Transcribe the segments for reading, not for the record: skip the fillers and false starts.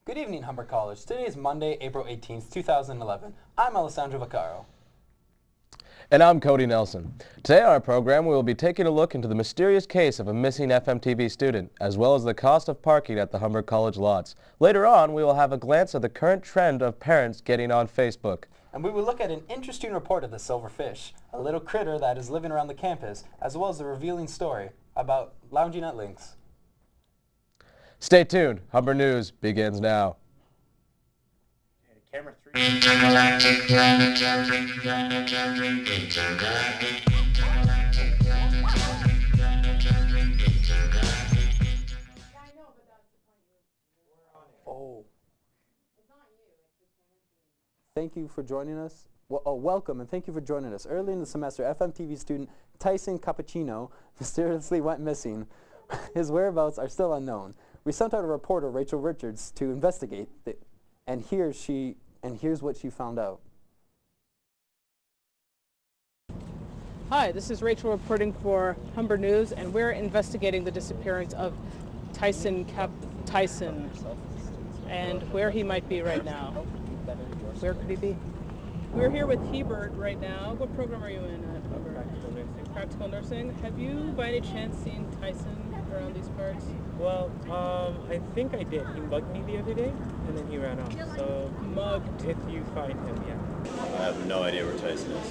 Good evening, Humber College. Today is Monday, April 18th, 2011. I'm Alessandro Vaccaro. And I'm Cody Nelson. Today on our program, we will be taking a look into the mysterious case of a missing FMTV student, as well as the cost of parking at the Humber College lots. Later on, we will have a glance at the current trend of parents getting on Facebook. And we will look at an interesting report of the silverfish, a little critter that is living around the campus, as well as a revealing story about lounging at Lynx. Stay tuned. Humber News begins now. Camera 3. Oh. Thank you for joining us. Welcome and thank you for joining us. Early in the semester, FMTV student Tyson Cappuccino mysteriously went missing. His whereabouts are still unknown. We sent out a reporter, Rachel Richards, to investigate, and here's what she found out. Hi, this is Rachel reporting for Humber News, and we're investigating the disappearance of Tyson and where he might be right now. Where could he be? We're here with Hebert right now. What program are you in at Humber? Practical nursing. Have you, by any chance, seen Tyson around these parts? Well, I think I did. He mugged me the other day, and then he ran off. So, Mugged. if you find him, yeah. I have no idea where Tyson is.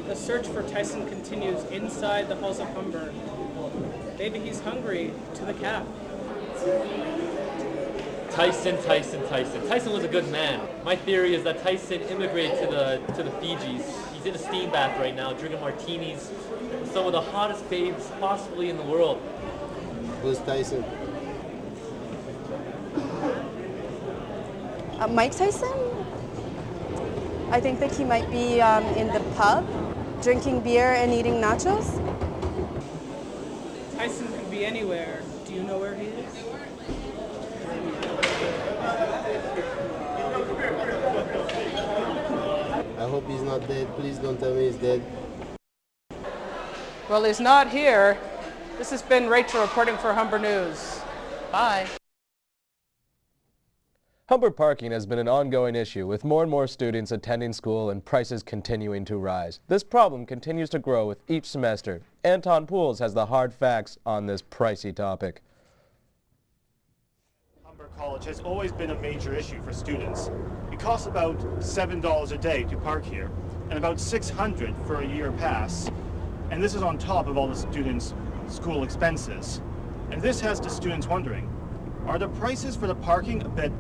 The search for Tyson continues inside the halls of Humber. Maybe he's hungry to the cap. Tyson. Tyson was a good man. My theory is that Tyson immigrated to the Fijis. He's in a steam bath right now, drinking martinis with some of the hottest babes possibly in the world. Who's Tyson? Mike Tyson? I think that he might be in the pub, drinking beer and eating nachos. Tyson could be anywhere. Do you know where he is? I hope he's not dead. Please don't tell me he's dead. Well, he's not here. This has been Rachel reporting for Humber News. Bye. Humber parking has been an ongoing issue, with more and more students attending school and prices continuing to rise. This problem continues to grow with each semester. Anton Pools has the hard facts on this pricey topic. Humber College has always been a major issue for students. It costs about $7 a day to park here, and about $600 for a year pass. And this is on top of all the students' school expenses. And this has the students wondering, are the prices for the parking a bit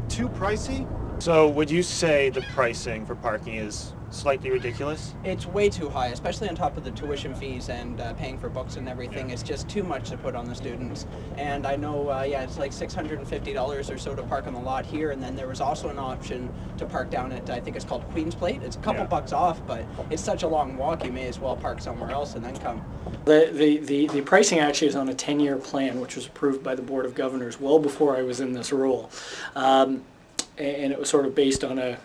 too pricey? So would you say the pricing for parking is slightly ridiculous? It's way too high, especially on top of the tuition fees and paying for books and everything. It's just too much to put on the students. And I know, it's like $650 or so to park on the lot here, and then there was also an option to park down at, I think it's called Queen's Plate. It's a couple bucks off, but it's such a long walk, you may as well park somewhere else and then come. The pricing actually is on a 10-year plan, which was approved by the Board of Governors well before I was in this role. And it was sort of based on a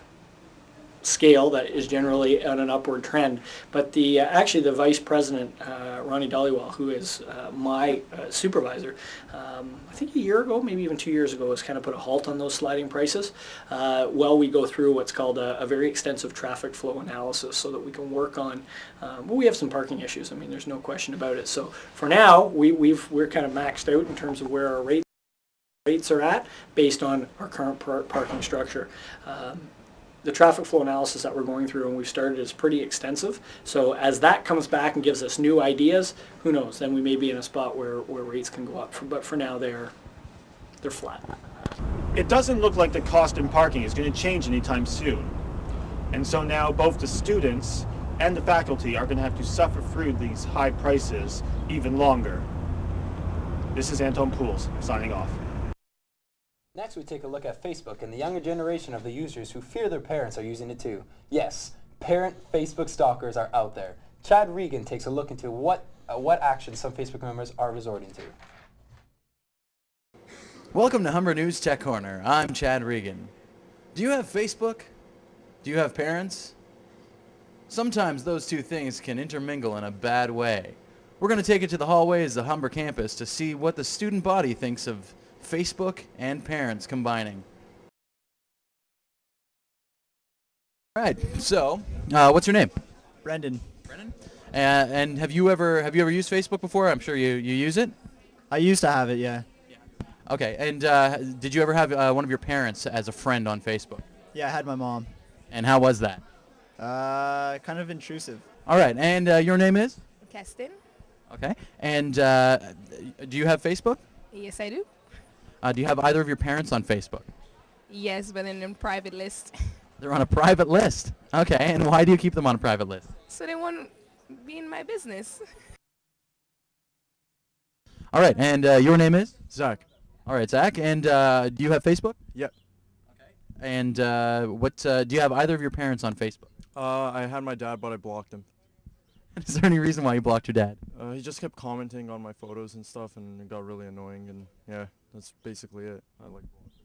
scale that is generally on an upward trend. But actually the vice president, Ronnie Dhaliwal, who is my supervisor, I think a year ago, maybe even 2 years ago, has kind of put a halt on those sliding prices while we go through what's called a very extensive traffic flow analysis, so that we can work on, well, we have some parking issues, I mean, there's no question about it. So for now, we're kind of maxed out in terms of where our rates are at based on our current parking structure. The traffic flow analysis that we're going through and we've started is pretty extensive. So as that comes back and gives us new ideas, who knows, then we may be in a spot where rates can go up. But for now, they're flat. It doesn't look like the cost in parking is going to change anytime soon. And so now both the students and the faculty are going to have to suffer through these high prices even longer. This is Anton Pools, signing off. Next, we take a look at Facebook and the younger generation of the users who fear their parents are using it too. Yes, parent Facebook stalkers are out there. Chad Regan takes a look into what actions some Facebook members are resorting to. Welcome to Humber News Tech Corner. I'm Chad Regan. Do you have Facebook? Do you have parents? Sometimes those two things can intermingle in a bad way. We're going to take it to the hallways of the Humber campus to see what the student body thinks of Facebook and parents combining. All right, so what's your name? Brendan. Brendan? And have you ever used Facebook before? I'm sure you use it. I used to have it, yeah. Okay, and did you ever have one of your parents as a friend on Facebook? Yeah, I had my mom. And how was that? Kind of intrusive. All right, and your name is? Kestin. Okay, and do you have Facebook? Yes, I do. Do you have either of your parents on Facebook? Yes, but in a private list. They're on a private list. Okay, and why do you keep them on a private list? So they won't be in my business. All right, and your name is? Zach. All right, Zach, and do you have Facebook? Yep. Okay. And do you have either of your parents on Facebook? I had my dad, but I blocked him. Is there any reason why you blocked your dad? He just kept commenting on my photos and stuff, and it got really annoying, and yeah, that's basically it. I like blocked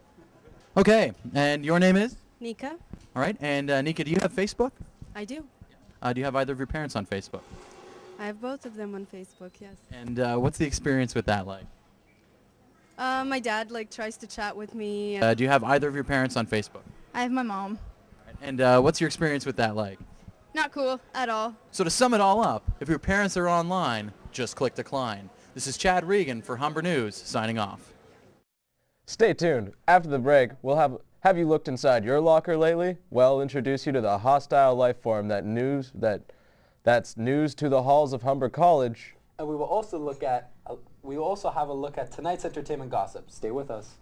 him. Okay, and your name is? Nika. All right, and Nika, do you have Facebook? I do. Do you have either of your parents on Facebook? I have both of them on Facebook, yes. And what's the experience with that like? My dad tries to chat with me. Do you have either of your parents on Facebook? I have my mom. And what's your experience with that like? Not cool at all. So to sum it all up, if your parents are online, just click decline. This is Chad Regan for Humber News, signing off. Stay tuned. After the break, we'll have you looked inside your locker lately? We'll introduce you to the hostile life form that's news to the halls of Humber College. And we will also have a look at tonight's entertainment gossip. Stay with us.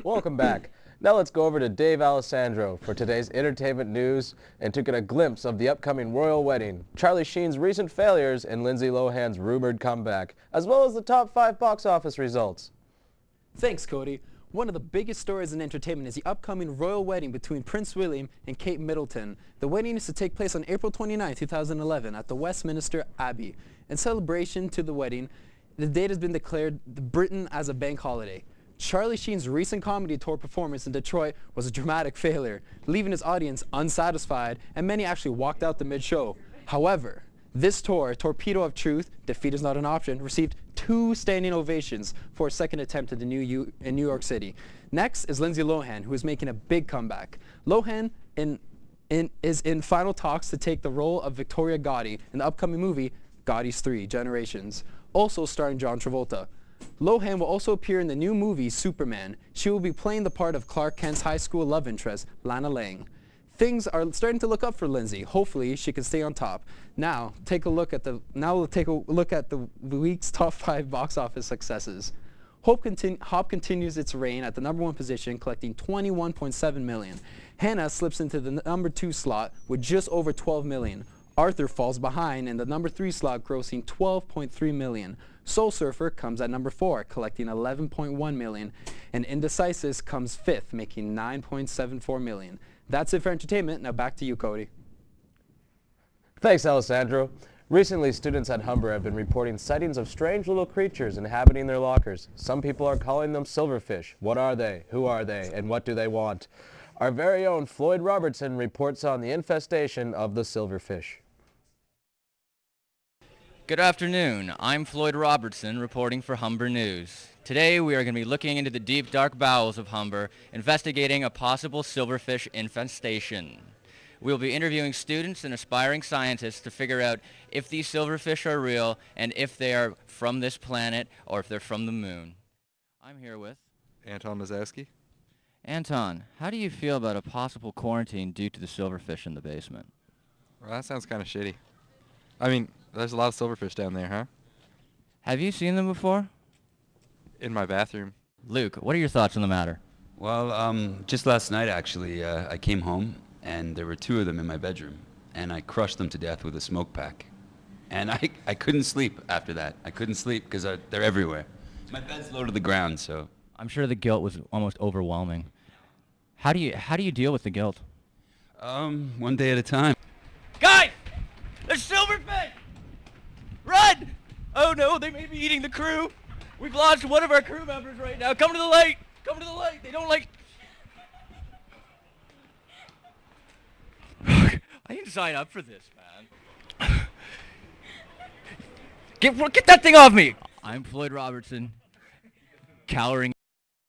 Welcome back. Now let's go over to Dave Alessandro for today's entertainment news and to get a glimpse of the upcoming royal wedding, Charlie Sheen's recent failures, and Lindsay Lohan's rumored comeback, as well as the top 5 box office results. Thanks, Cody. One of the biggest stories in entertainment is the upcoming royal wedding between Prince William and Kate Middleton. The wedding is to take place on April 29, 2011 at the Westminster Abbey. In celebration to the wedding, the date has been declared Britain as a bank holiday. Charlie Sheen's recent comedy tour performance in Detroit was a dramatic failure, leaving his audience unsatisfied, and many actually walked out the mid-show. However, this tour, Torpedo of Truth, Defeat is Not an Option, received 2 standing ovations for a second attempt in New York City. Next is Lindsay Lohan, who is making a big comeback. Lohan is in final talks to take the role of Victoria Gotti in the upcoming movie Gotti's 3 Generations, also starring John Travolta. Lohan will also appear in the new movie Superman. She will be playing the part of Clark Kent's high school love interest, Lana Lang. Things are starting to look up for Lindsay. Hopefully, she can stay on top. Now, we'll take a look at the week's top 5 box office successes. Hop continues its reign at the #1 position, collecting $21.7 million. Hannah slips into the #2 slot with just over $12 million. Arthur falls behind in the #3 slot, grossing $12.3 million. Soul Surfer comes at #4, collecting $11.1 million. And Indecisive comes 5th, making $9.74 million. That's it for entertainment. Now back to you, Cody. Thanks, Alessandro. Recently, students at Humber have been reporting sightings of strange little creatures inhabiting their lockers. Some people are calling them silverfish. What are they? Who are they? And what do they want? Our very own Floyd Robertson reports on the infestation of the silverfish. Good afternoon. I'm Floyd Robertson reporting for Humber News. Today we are going to be looking into the deep, dark bowels of Humber, investigating a possible silverfish infestation. We'll be interviewing students and aspiring scientists to figure out if these silverfish are real and if they are from this planet or if they're from the moon. I'm here with Anton Mazowski. Anton, how do you feel about a possible quarantine due to the silverfish in the basement? Well, that sounds kind of shitty. I mean, there's a lot of silverfish down there, huh? Have you seen them before? In my bathroom. Luke, what are your thoughts on the matter? Well, just last night, actually, I came home, and there were 2 of them in my bedroom, and I crushed them to death with a smoke pack. And I couldn't sleep after that. I couldn't sleep because they're everywhere. My bed's low to the ground, so. I'm sure the guilt was almost overwhelming. How do you deal with the guilt? One day at a time. Guys! silverfish! Run! Oh no, they may be eating the crew. We've lost one of our crew members right now. Come to the light! Come to the light! They don't like... I didn't sign up for this, man. Get that thing off me! I'm Floyd Robertson, cowering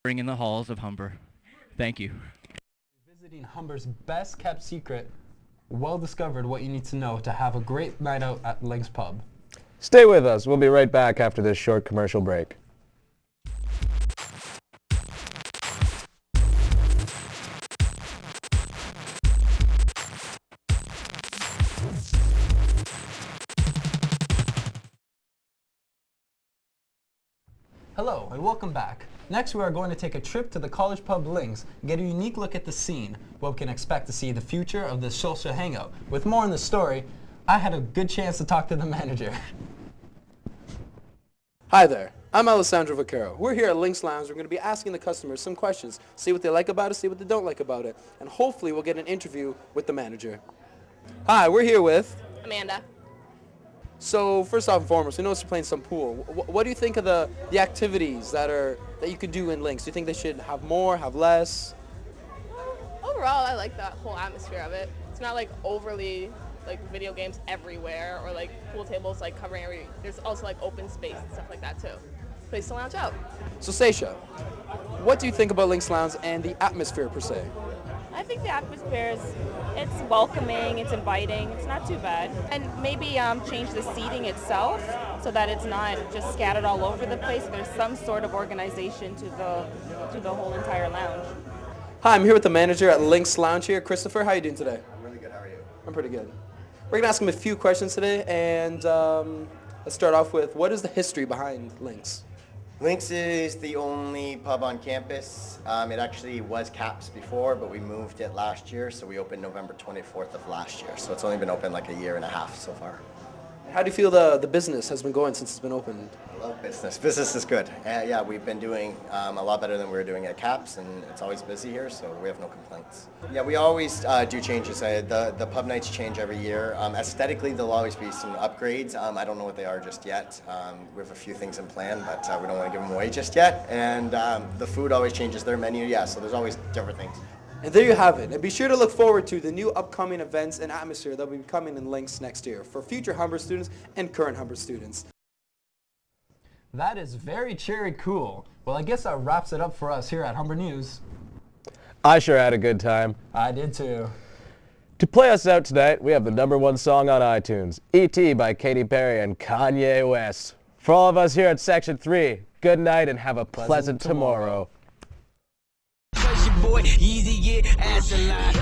in the halls of Humber. Thank you. Visiting Humber's best kept secret, well discovered what you need to know to have a great night out at Lynx Pub. Stay with us. We'll be right back after this short commercial break. Hello and welcome back. Next we are going to take a trip to the college pub Lynx and get a unique look at the scene, what we can expect to see the future of this social hangout. With more on the story, I had a good chance to talk to the manager. Hi there, I'm Alessandro Vaccaro. We're here at Lynx Lounge. We're going to be asking the customers some questions, see what they like about it, see what they don't like about it, and hopefully we'll get an interview with the manager. Hi, we're here with Amanda. So first off and foremost, we noticed you're playing some pool. What do you think of the activities that you could do in Lynx? Do you think they should have more, have less? Overall, I like that whole atmosphere of it. It's not like overly like video games everywhere or like pool tables like covering every. There's also like open space and stuff like that too. Place to lounge out. So Seisha, what do you think about Lynx Lounge and the atmosphere per se? I think the atmosphere it's welcoming, it's inviting, it's not too bad. And maybe change the seating itself so that it's not just scattered all over the place. There's some sort of organization to the whole entire lounge. Hi, I'm here with the manager at Lynx Lounge here, Christopher. How are you doing today? I'm really good, how are you? I'm pretty good. We're going to ask him a few questions today, and let's start off with, what is the history behind Lynx? Lynx is the only pub on campus. It actually was CAPS before, but we moved it last year, so we opened November 24th of last year. So it's only been open like a year and a half so far. How do you feel the business has been going since it's been opened? I love business. Business is good. Yeah, we've been doing a lot better than we were doing at CAPS, and it's always busy here, so we have no complaints. Yeah, we always do changes. The pub nights change every year. Aesthetically, there'll always be some upgrades. I don't know what they are just yet. We have a few things in plan, but we don't want to give them away just yet. And the food always changes their menu, yeah, so there's always different things. And there you have it. And be sure to look forward to the new upcoming events and atmosphere that will be coming in Lynx next year for future Humber students and current Humber students. That is very cherry cool. Well, I guess that wraps it up for us here at Humber News. I sure had a good time. I did too. To play us out tonight, we have the #1 song on iTunes, E.T. by Katy Perry and Kanye West. For all of us here at Section 3, good night and have a pleasant tomorrow. Boy, easy, yeah, ass a lot.